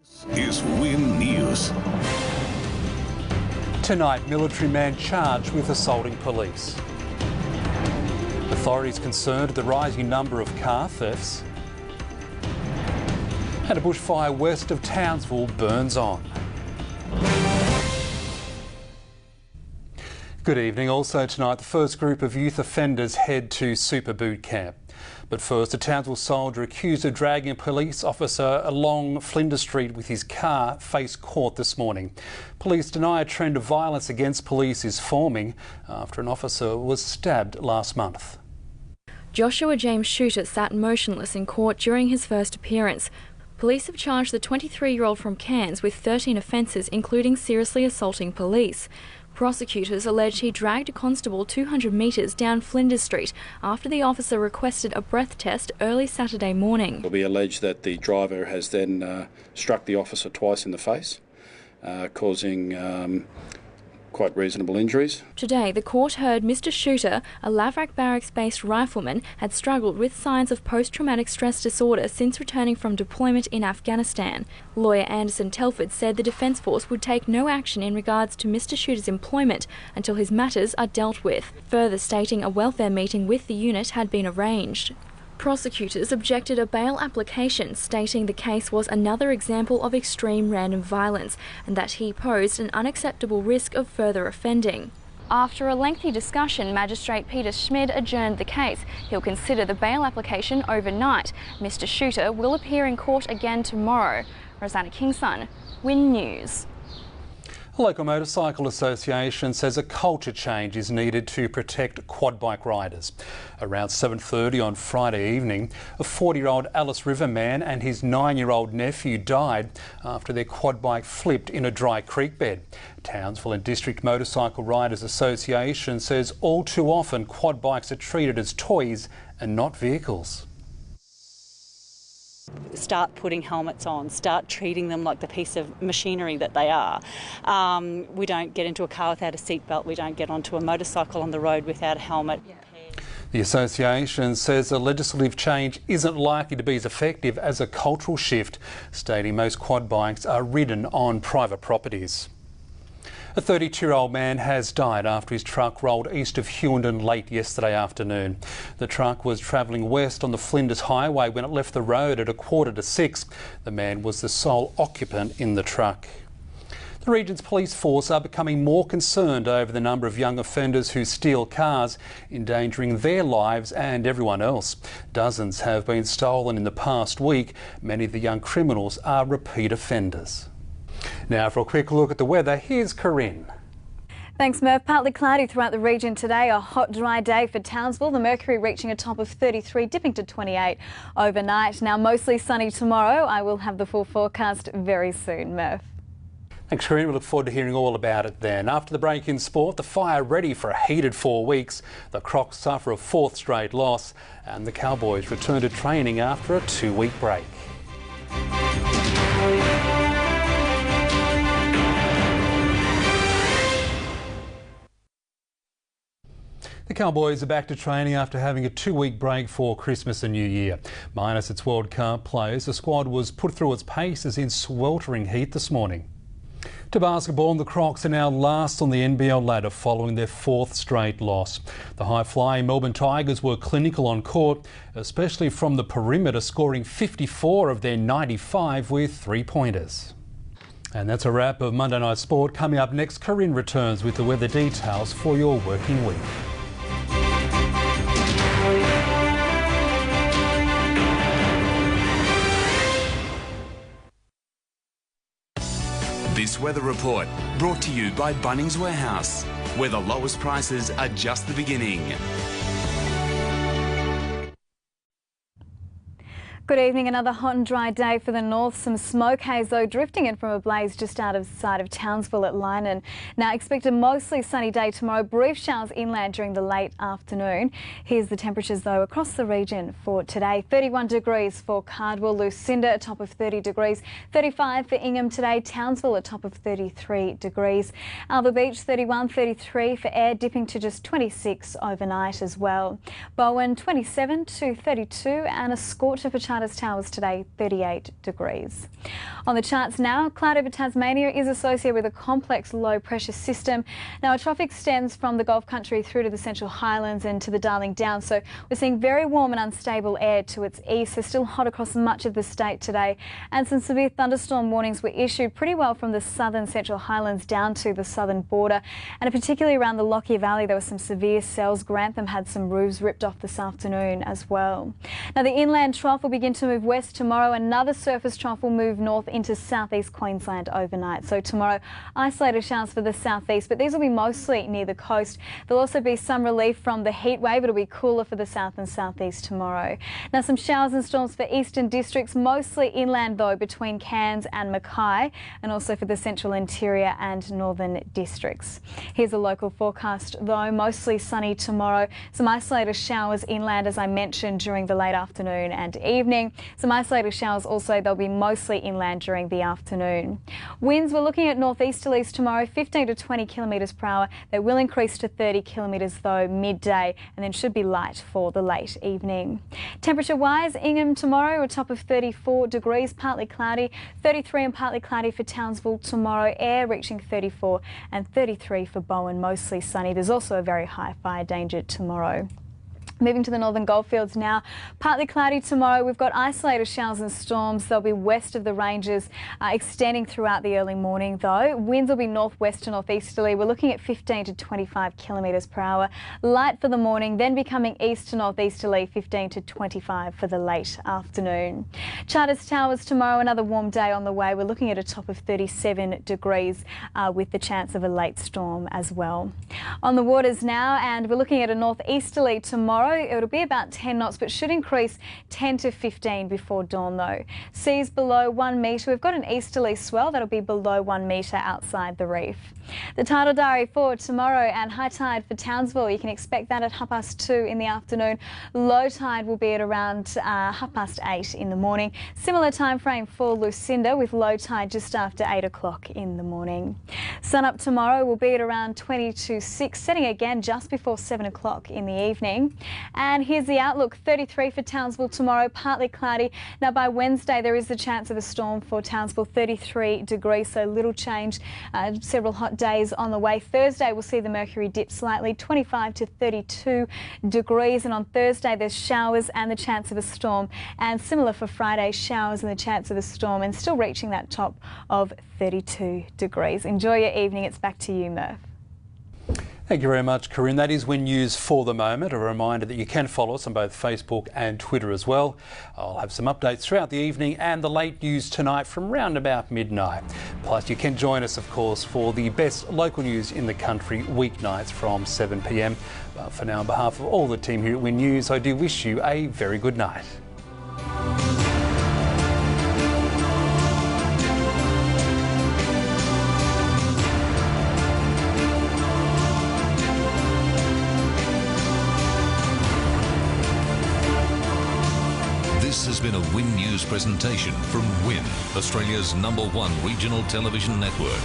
Is Win News. Tonight, military man charged with assaulting police. Authorities concerned at the rising number of car thefts. And a bushfire west of Townsville burns on. Good evening. Also tonight, the first group of youth offenders head to Super Boot Camp. But first, a Townsville soldier accused of dragging a police officer along Flinders Street with his car faced court this morning. Police deny a trend of violence against police is forming after an officer was stabbed last month. Joshua James Shooter sat motionless in court during his first appearance. Police have charged the 23-year-old from Cairns with 13 offences, including seriously assaulting police. Prosecutors allege he dragged a constable 200 metres down Flinders Street after the officer requested a breath test early Saturday morning. We allege that the driver has then struck the officer twice in the face, causing quite reasonable injuries. Today, the court heard Mr Shooter, a Laverack Barracks-based rifleman, had struggled with signs of post-traumatic stress disorder since returning from deployment in Afghanistan. Lawyer Anderson Telford said the Defence Force would take no action in regards to Mr Shooter's employment until his matters are dealt with, further stating a welfare meeting with the unit had been arranged. Prosecutors objected a bail application, stating the case was another example of extreme random violence and that he posed an unacceptable risk of further offending. After a lengthy discussion, Magistrate Peter Schmid adjourned the case. He'll consider the bail application overnight. Mr Shooter will appear in court again tomorrow. Rosanna Kingson, Win News. The local motorcycle association says a culture change is needed to protect quad bike riders. Around 7:30 on Friday evening, a 40-year-old Alice River man and his 9-year-old nephew died after their quad bike flipped in a dry creek bed. Townsville and District Motorcycle Riders Association says all too often quad bikes are treated as toys and not vehicles. Start putting helmets on, start treating them like the piece of machinery that they are. We don't get into a car without a seatbelt, we don't get onto a motorcycle on the road without a helmet. The association says a legislative change isn't likely to be as effective as a cultural shift, stating most quad bikes are ridden on private properties. A 32-year-old man has died after his truck rolled east of Hughenden late yesterday afternoon. The truck was travelling west on the Flinders Highway when it left the road at 5:45. The man was the sole occupant in the truck. The region's police force are becoming more concerned over the number of young offenders who steal cars, endangering their lives and everyone else. Dozens have been stolen in the past week. Many of the young criminals are repeat offenders. Now for a quick look at the weather, here's Corinne. Thanks, Murph. Partly cloudy throughout the region today. A hot, dry day for Townsville. The mercury reaching a top of 33, dipping to 28 overnight. Now mostly sunny tomorrow. I will have the full forecast very soon, Murph. Thanks, Corinne. We look forward to hearing all about it then. After the break in sport, the Fire ready for a heated 4 weeks. The Crocs suffer a 4th straight loss and the Cowboys return to training after a 2-week break. The Cowboys are back to training after having a 2-week break for Christmas and New Year. Minus its World Cup players, the squad was put through its paces in sweltering heat this morning. To basketball, the Crocs are now last on the NBL ladder following their 4th straight loss. The high-flying Melbourne Tigers were clinical on court, especially from the perimeter, scoring 54 of their 95 with 3-pointers. And that's a wrap of Monday Night Sport. Coming up next, Corinne returns with the weather details for your working week. This weather report brought to you by Bunnings Warehouse, where the lowest prices are just the beginning. Good evening. Another hot and dry day for the north. Some smoke haze though drifting in from a blaze just outside of Townsville at Lynon. Now expect a mostly sunny day tomorrow. Brief showers inland during the late afternoon. Here's the temperatures though across the region for today. 31 degrees for Cardwell, Lucinda, a top of 30 degrees. 35 for Ingham today. Townsville, a top of 33 degrees. Alba Beach, 31, 33 for Air, dipping to just 26 overnight as well. Bowen, 27 to 32 and a scorcher for Charlie Charters Towers today, 38 degrees. On the charts now, cloud over Tasmania is associated with a complex low pressure system. Now, a trough extends from the Gulf country through to the Central Highlands and to the Darling Downs, so we're seeing very warm and unstable air to its east, so still hot across much of the state today, and some severe thunderstorm warnings were issued pretty well from the southern Central Highlands down to the southern border, and particularly around the Lockyer Valley there were some severe cells. Grantham had some roofs ripped off this afternoon as well. Now, the inland trough will begin to move west tomorrow. Another surface trough will move north into southeast Queensland overnight. So tomorrow, isolated showers for the southeast, but these will be mostly near the coast. There'll also be some relief from the heat wave. It'll be cooler for the south and southeast tomorrow. Now, some showers and storms for eastern districts, mostly inland though, between Cairns and Mackay, and also for the central interior and northern districts. Here's a local forecast though, mostly sunny tomorrow. Some isolated showers inland, as I mentioned, during the late afternoon and evening. Some isolated showers also, they'll be mostly inland during the afternoon. Winds, we're looking at northeasterlies tomorrow, 15 to 20 kilometres per hour. They will increase to 30 kilometres though midday, and then should be light for the late evening. Temperature wise, Ingham tomorrow a top of 34 degrees, partly cloudy, 33 and partly cloudy for Townsville tomorrow, Ayr reaching 34 and 33 for Bowen, mostly sunny. There's also a very high fire danger tomorrow. Moving to the northern goldfields now, partly cloudy tomorrow. We've got isolated showers and storms. They'll be west of the ranges, extending throughout the early morning though. Winds will be northwest to northeasterly. We're looking at 15 to 25 kilometres per hour. Light for the morning, then becoming east to northeasterly, 15 to 25 for the late afternoon. Charters Towers tomorrow, another warm day on the way. We're looking at a top of 37 degrees with the chance of a late storm as well. On the waters now, and we're looking at a northeasterly tomorrow. It'll be about 10 knots, but should increase 10 to 15 before dawn though. Seas below 1 metre. We've got an easterly swell that'll be below 1 metre outside the reef. The tidal diary for tomorrow, and high tide for Townsville. You can expect that at 2:30 in the afternoon. Low tide will be at around 8:30 in the morning. Similar time frame for Lucinda, with low tide just after 8 o'clock in the morning. Sun up tomorrow will be at around 20 to 6, setting again just before 7 o'clock in the evening. And here's the outlook: 33 for Townsville tomorrow, partly cloudy. Now, by Wednesday there is the chance of a storm for Townsville, 33 degrees, so little change. Several hot days on the way. Thursday we'll see the mercury dip slightly, 25 to 32 degrees, and on Thursday there's showers and the chance of a storm, and similar for Friday, showers and the chance of a storm, and still reaching that top of 32 degrees. Enjoy your evening. It's back to you, Murph. Thank you very much, Corinne. That is Win News for the moment. A reminder that you can follow us on both Facebook and Twitter as well. I'll have some updates throughout the evening and the late news tonight from round about midnight. Plus, you can join us, of course, for the best local news in the country weeknights from 7 p.m. But for now, on behalf of all the team here at Win News, I do wish you a very good night. This has been a Win News presentation from Win, Australia's #1 regional television network.